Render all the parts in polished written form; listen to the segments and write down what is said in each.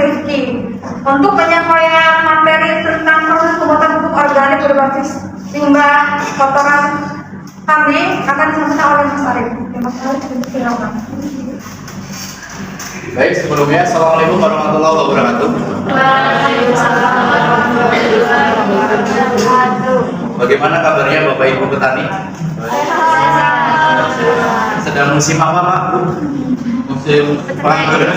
Rizky. Untuk penyampaian materi tentang proses pembuatan pupuk organik berbasis limbah kotoran kambing akan disampaikan oleh Mas Arif. Mas Arif, silakan. Baik, sebelumnya Assalamualaikum warahmatullahi wabarakatuh. Waalaikumsalam warahmatullahi wabarakatuh. Bagaimana kabarnya Bapak Ibu petani? Sedang musim apa Pak? Bu? Musim penganggur.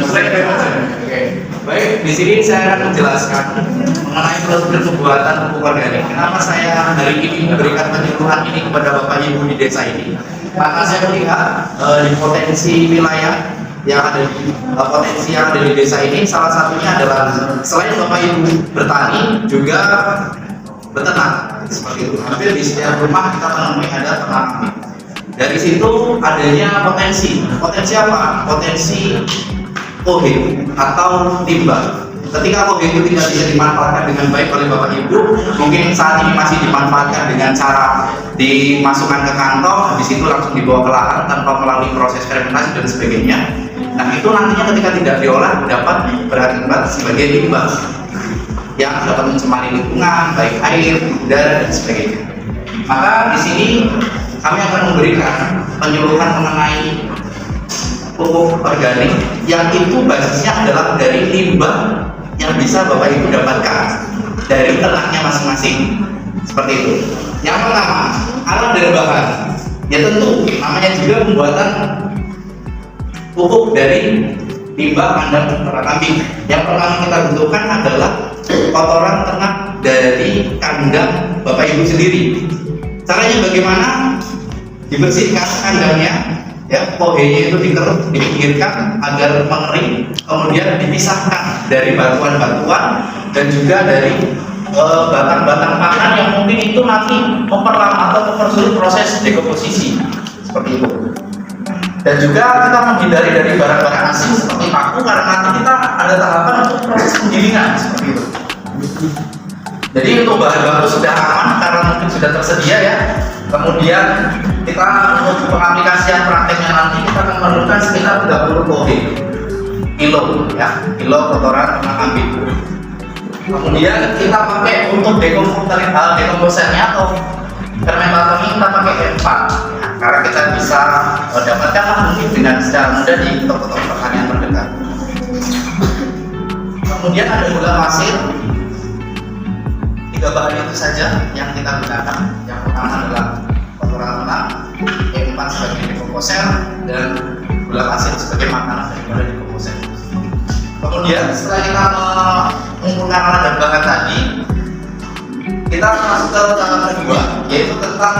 Oke. Baik, di sini saya akan menjelaskan mengenai prosedur pembuatan pupuk organik. Kenapa saya hari ini memberikan penyuluhan ini kepada Bapak Ibu di desa ini? Karena saya melihat di potensi wilayah yang ada di desa ini, salah satunya adalah selain Bapak Ibu bertani juga beternak seperti itu. Hampir di setiap rumah kita menemui ada ternak kambing. Dari situ adanya potensi apa? Potensi OH atau limbah. Ketika OH itu tidak bisa dimanfaatkan dengan baik oleh Bapak Ibu, mungkin saat ini masih dimanfaatkan dengan cara dimasukkan ke kantong, habis itu langsung dibawa ke lahan tanpa melalui proses fermentasi dan sebagainya. Nah, itu nantinya ketika tidak diolah dapat berakibat sebagai limbah yang dapat mencemari lingkungan, baik air, udara dan sebagainya. Maka di sini kami akan memberikan penyuluhan mengenai pupuk organik yang itu basisnya adalah dari limbah yang bisa Bapak Ibu dapatkan dari ternaknya masing-masing. Seperti itu. Yang pertama, alat dan bahan. Ya tentu, namanya juga pembuatan pupuk dari limbah kandang ternak kambing. Yang pertama kita butuhkan adalah kotoran ternak dari kandang Bapak Ibu sendiri. Caranya bagaimana? Dibersihkan kandangnya, ya, pohenya itu dikeruk, dipinggirkan agar mengering, kemudian dipisahkan dari batuan-batuan dan juga dari batang-batang pakan yang mungkin itu nanti memperlambat atau mempersulit proses dekomposisi seperti itu. Dan juga kita menghindari dari barang-barang asing seperti paku karena nanti kita ada tahapan untuk proses penggilingan seperti itu. Jadi untuk bahan baku sudah aman karena mungkin sudah tersedia ya. Kemudian kita untuk pengaplikasian prakteknya nanti kita akan memerlukan sekitar 30 kilo ya, kilo kotoran ternak kambing. Kemudian kita pakai untuk dekomposernya atau fermentatornya kita pakai M4 ya, karena kita bisa dapatkan mungkin dengan secara mudah di toko-toko pertanian terdekat. Kemudian ada gula pasir. 3 bahan itu saja yang kita gunakan. Yang pertama adalah kotoran ternak, M4 sebagai dekomposer, dan gula pasir sebagai makanan daripada dekomposer. Kemudian setelah kita mengumpulkan alat dan bahan tadi, kita masuk ke tahap kedua, yaitu tentang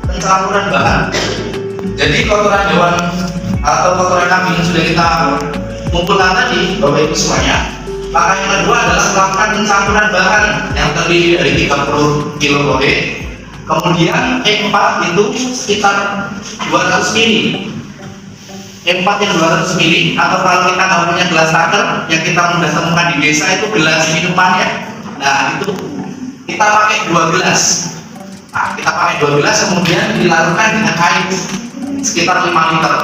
pencampuran bahan. Jadi kotoran hewan atau kotoran kambing yang sudah kita kumpulkan tadi, Bapak Ibu semuanya, maka yang kedua adalah melakukan pencampuran bahan yang terdiri dari 30 kilo OH. Kemudian E4 itu sekitar 200 ml. E4 yang 200 ml, atau kalau kita nggak punya gelas tucker yang kita mudah temukan di desa itu gelas minuman ya. Nah itu kita pakai 2 gelas. Nah, kita pakai 2 gelas kemudian dilarutkan dengan air sekitar 5 liter.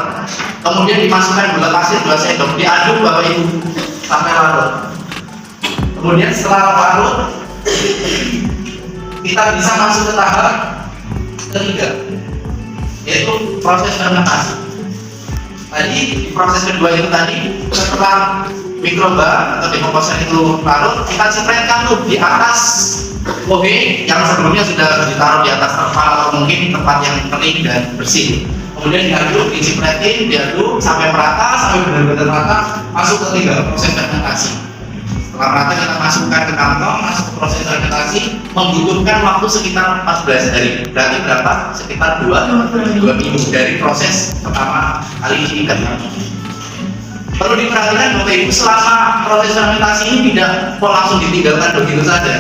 Kemudian dimasukkan gula pasir 2 sendok, diaduk Bapak Ibu sampai larut. Kemudian setelah larut, kita bisa masuk ke tahap ketiga, yaitu proses fermentasi. Tadi di proses kedua itu tadi, setelah mikroba atau dekomposer itu larut, kita cipretkan tuh di atas OH yang sebelumnya sudah ditaruh di atas terpal atau mungkin tempat yang kering dan bersih. Kemudian diaduk, dicipretin, diaduk sampai merata, sampai benar-benar rata, masuk ke 3 proses fermentasi. Setelah merata kita masukkan ke kantong, masuk ke proses fermentasi, membutuhkan waktu sekitar 14 hari. Berarti berapa? Sekitar 2 minggu dari proses pertama kali ini kan. Perlu diperhatikan Bapak Ibu, selama proses fermentasi ini tidak langsung ditinggalkan begitu saja.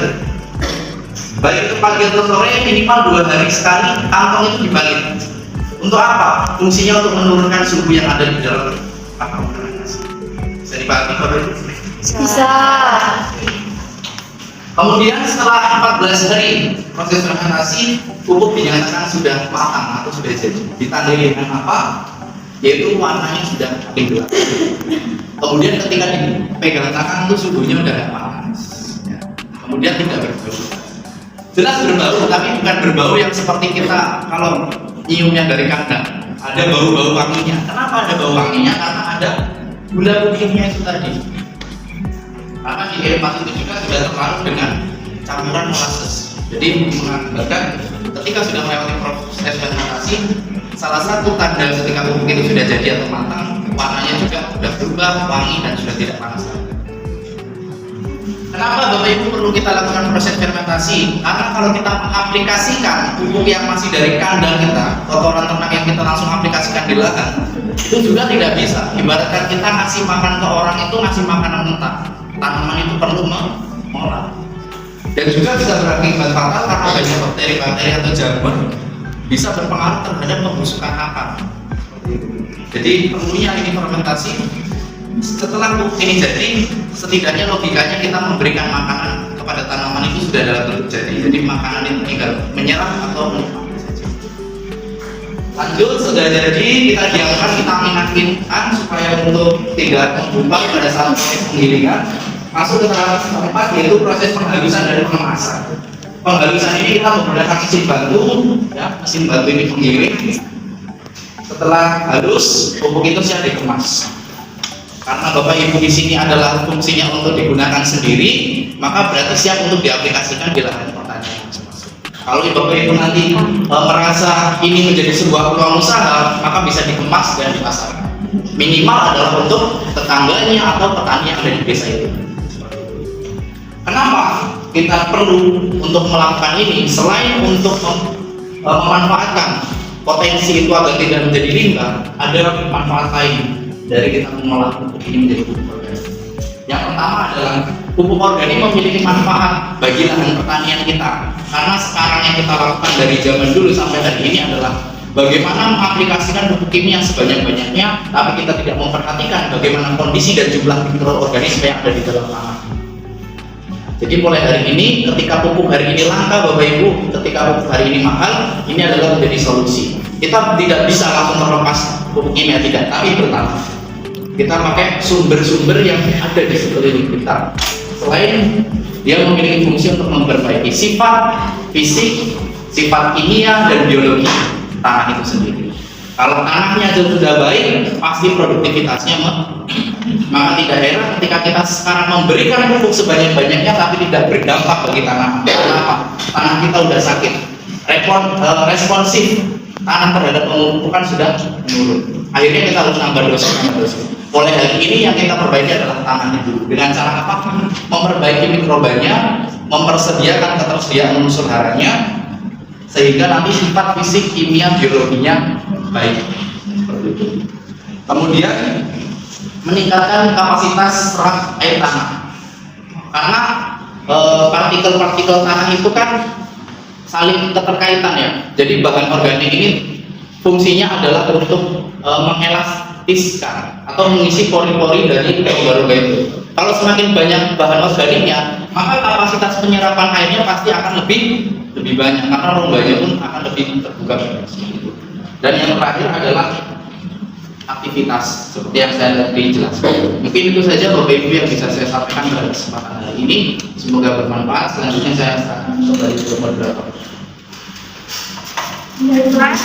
Baik itu pagi atau sore, minimal 2 hari sekali kantong itu dibalik. Untuk apa? Fungsinya untuk menurunkan suhu yang ada di dalam kantong fermentasi. Bisa dibagi Bapak Ibu? Bisa. Kemudian setelah 14 hari proses fermentasi, pupuk dinyatakan sudah matang atau sudah jadi. Ditandai dengan apa? yaitu warnanya sudah makin gelap. Kemudian ketika dipegang tangan itu suhunya udah nggak panas. Ya. Kemudian tidak berbau. Jelas berbau, tapi bukan berbau yang seperti kita kalau nyiumnya dari kandang. Ada bau-bau wanginya. Kenapa ada bau wanginya? Karena ada gula putihnya itu tadi. Karena di emas itu juga sudah terlarut dengan campuran molasses. Jadi mengakibatkan ketika sudah melewati proses fermentasi, salah satu tanda ketika pupuk itu sudah jadi atau matang, warnanya juga sudah berubah, wangi dan sudah tidak panas lagi. Kenapa Bapak Ibu perlu kita lakukan proses fermentasi? Karena kalau kita mengaplikasikan pupuk yang masih dari kandang kita, kotoran ternak yang kita langsung aplikasikan di lahan, itu juga tidak bisa. Ibaratkan kita ngasih makan ke orang itu ngasih makanan mentah. Tanaman itu perlu mengolah. Dan juga bisa berakibat fatal karena banyak bakteri-bakteri atau jamur bisa berpengaruh terhadap pembusukan akar. Jadi perlunya ini fermentasi. Setelah pupuk ini jadi, setidaknya logikanya kita memberikan makanan kepada tanaman itu sudah dalam bentuk jadi. Jadi makanan itu tinggal menyerap atau menikmati saja. Lanjut, sudah jadi, kita diamkan, kita ingatkan supaya untuk tidak membumbang pada saat proses penggilingan. Masuk ke tahap keempat, yaitu proses penghalusan dan pengemasan. Penghalusan ini kita menggunakan mesin bantu, ya, mesin bantu ini penggiling. Setelah halus, pupuk itu siap dikemas. Karena Bapak Ibu di sini adalah fungsinya untuk digunakan sendiri, maka berarti siap untuk diaplikasikan di lahan pertanian masing-masing. Kalau Bapak Ibu nanti merasa ini menjadi sebuah peluang usaha, maka bisa dikemas dan dipasarkan. Minimal adalah untuk tetangganya atau petani yang ada di desa itu. Kenapa kita perlu untuk melakukan ini? Selain untuk memanfaatkan potensi itu agar tidak menjadi limbah, ada manfaat lain dari kita mengolah pupuk ini menjadi pupuk organik. Yang pertama adalah pupuk organik memiliki manfaat bagi lahan pertanian kita. Karena sekarang yang kita lakukan dari zaman dulu sampai hari ini adalah bagaimana mengaplikasikan pupuk kimia sebanyak-banyaknya, tapi kita tidak memperhatikan bagaimana kondisi dan jumlah mikroorganisme yang ada di dalam tanah. Jadi mulai hari ini, ketika pupuk hari ini langka Bapak Ibu, ketika pupuk hari ini mahal, ini adalah menjadi solusi. Kita tidak bisa langsung terlepas pupuk kimia, tidak, tapi bertahap. Kita pakai sumber-sumber yang ada di sekeliling kita. Selain dia memiliki fungsi untuk memperbaiki sifat fisik, sifat kimia dan biologi tanah itu sendiri. Kalau tanahnya sudah baik, pasti produktivitasnya maka tidak heran ketika kita sekarang memberikan pupuk sebanyak-banyaknya tapi tidak berdampak bagi tanah. Kenapa? Tanah kita sudah sakit, responsif tanah terhadap pemupukan sudah menurun. Akhirnya kita harus nambah dosis. Oleh hal ini yang kita perbaiki adalah tanah itu. Dengan cara apa? Memperbaiki mikrobanya, mempersediakan ketersediaan unsur haranya, sehingga nanti sifat fisik, kimia, biologinya baik. Kemudian meningkatkan kapasitas serap air tanah. Karena partikel-partikel tanah itu kan saling keterkaitan ya. Jadi bahan organik ini fungsinya adalah untuk mengelastiskan atau mengisi pori-pori dari rongga-rongga itu. Kalau semakin banyak bahan organiknya, maka kapasitas penyerapan airnya pasti akan lebih banyak karena rongganya pun akan lebih terbuka. Dan yang terakhir adalah aktivitas seperti yang saya tadi jelaskan. Mungkin itu saja Bapak Ibu yang bisa saya sampaikan pada kesempatan hari ini. Semoga bermanfaat. Selanjutnya saya akan kembali ke moderator. Baiklah,